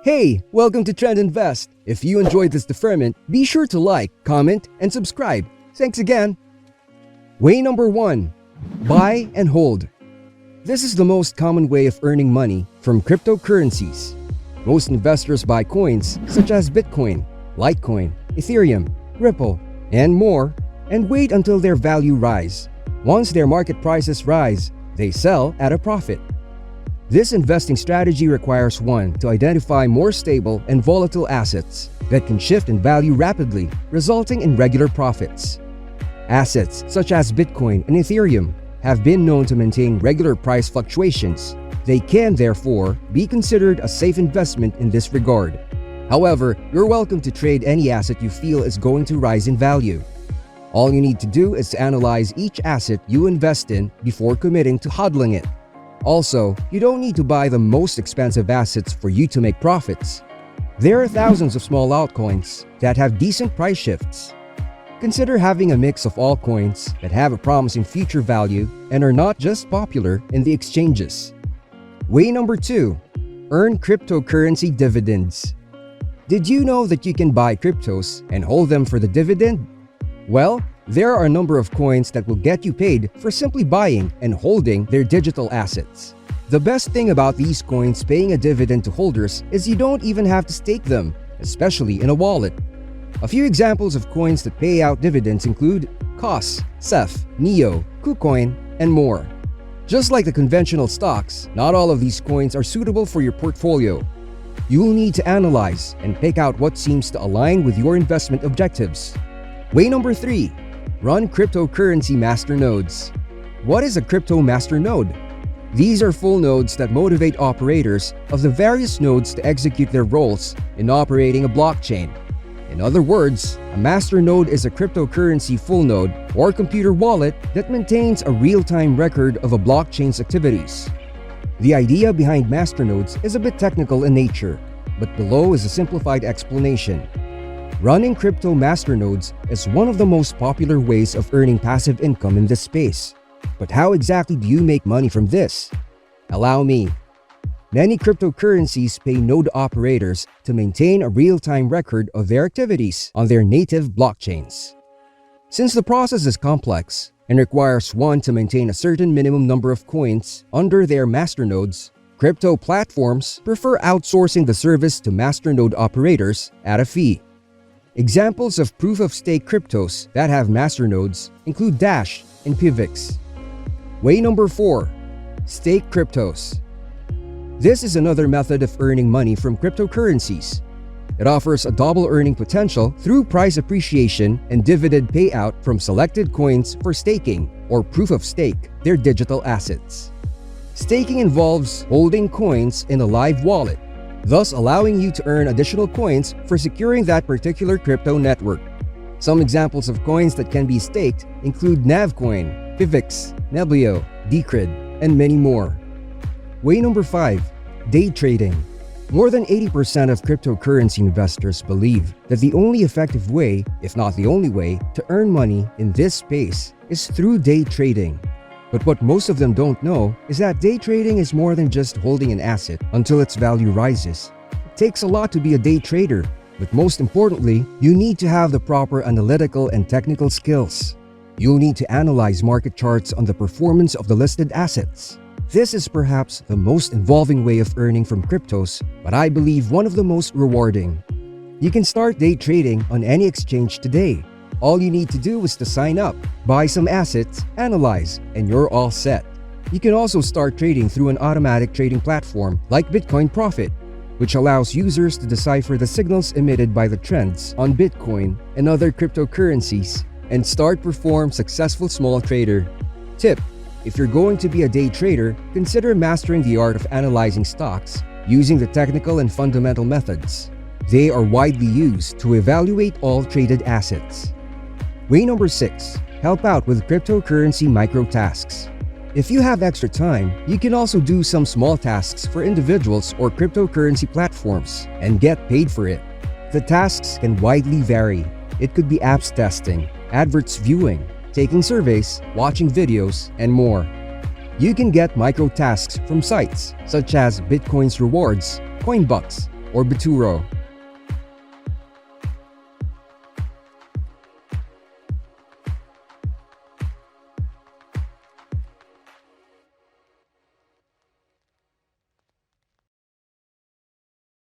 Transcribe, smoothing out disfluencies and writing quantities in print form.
Hey, welcome to Trend Invest. If you enjoyed this deferment, be sure to like, comment, and subscribe. Thanks again. Way number 1. Buy and hold. This is the most common way of earning money from cryptocurrencies. Most investors buy coins such as Bitcoin, Litecoin, Ethereum, Ripple, and more, and wait until their value rise. Once their market prices rise, they sell at a profit. This investing strategy requires one to identify more stable and volatile assets that can shift in value rapidly, resulting in regular profits. Assets such as Bitcoin and Ethereum have been known to maintain regular price fluctuations. They can, therefore, be considered a safe investment in this regard. However, you're welcome to trade any asset you feel is going to rise in value. All you need to do is to analyze each asset you invest in before committing to hodling it. Also, you don't need to buy the most expensive assets for you to make profits. There are thousands of small altcoins that have decent price shifts. Consider having a mix of altcoins that have a promising future value and are not just popular in the exchanges. Way number 2. Earn cryptocurrency dividends. Did you know that you can buy cryptos and hold them for the dividend? Well, there are a number of coins that will get you paid for simply buying and holding their digital assets. The best thing about these coins paying a dividend to holders is you don't even have to stake them, especially in a wallet. A few examples of coins that pay out dividends include COS, CEF, NEO, KuCoin, and more. Just like the conventional stocks, not all of these coins are suitable for your portfolio. You will need to analyze and pick out what seems to align with your investment objectives. Way number 3. Run cryptocurrency masternodes. What is a crypto masternode? These are full nodes that motivate operators of the various nodes to execute their roles in operating a blockchain. In other words, a masternode is a cryptocurrency full node or computer wallet that maintains a real-time record of a blockchain's activities. The idea behind masternodes is a bit technical in nature, but below is a simplified explanation. Running crypto masternodes is one of the most popular ways of earning passive income in this space. But how exactly do you make money from this? Allow me. Many cryptocurrencies pay node operators to maintain a real-time record of their activities on their native blockchains. Since the process is complex and requires one to maintain a certain minimum number of coins under their masternodes, crypto platforms prefer outsourcing the service to masternode operators at a fee. Examples of proof-of-stake cryptos that have masternodes include Dash and Pivx. Way number 4. Stake cryptos. This is another method of earning money from cryptocurrencies. It offers a double earning potential through price appreciation and dividend payout from selected coins for staking or proof-of-stake their digital assets. Staking involves holding coins in a live wallet, thus allowing you to earn additional coins for securing that particular crypto network. Some examples of coins that can be staked include Navcoin, Pivx, Neblio, Decred, and many more. Way number 5. Day trading. More than 80% of cryptocurrency investors believe that the only effective way, if not the only way, to earn money in this space is through day trading. But what most of them don't know is that day trading is more than just holding an asset until its value rises. It takes a lot to be a day trader, but most importantly, you need to have the proper analytical and technical skills. You'll need to analyze market charts on the performance of the listed assets. This is perhaps the most involving way of earning from cryptos, but I believe one of the most rewarding. You can start day trading on any exchange today. All you need to do is to sign up, buy some assets, analyze, and you're all set. You can also start trading through an automatic trading platform like Bitcoin Profit, which allows users to decipher the signals emitted by the trends on Bitcoin and other cryptocurrencies and start perform successful small trader. Tip: if you're going to be a day trader, consider mastering the art of analyzing stocks using the technical and fundamental methods. They are widely used to evaluate all traded assets. Way number 6. Help out with cryptocurrency micro-tasks. If you have extra time, you can also do some small tasks for individuals or cryptocurrency platforms and get paid for it. The tasks can widely vary. It could be apps testing, adverts viewing, taking surveys, watching videos, and more. You can get micro-tasks from sites such as Bitcoin's Rewards, Coinbucks, or Bituro.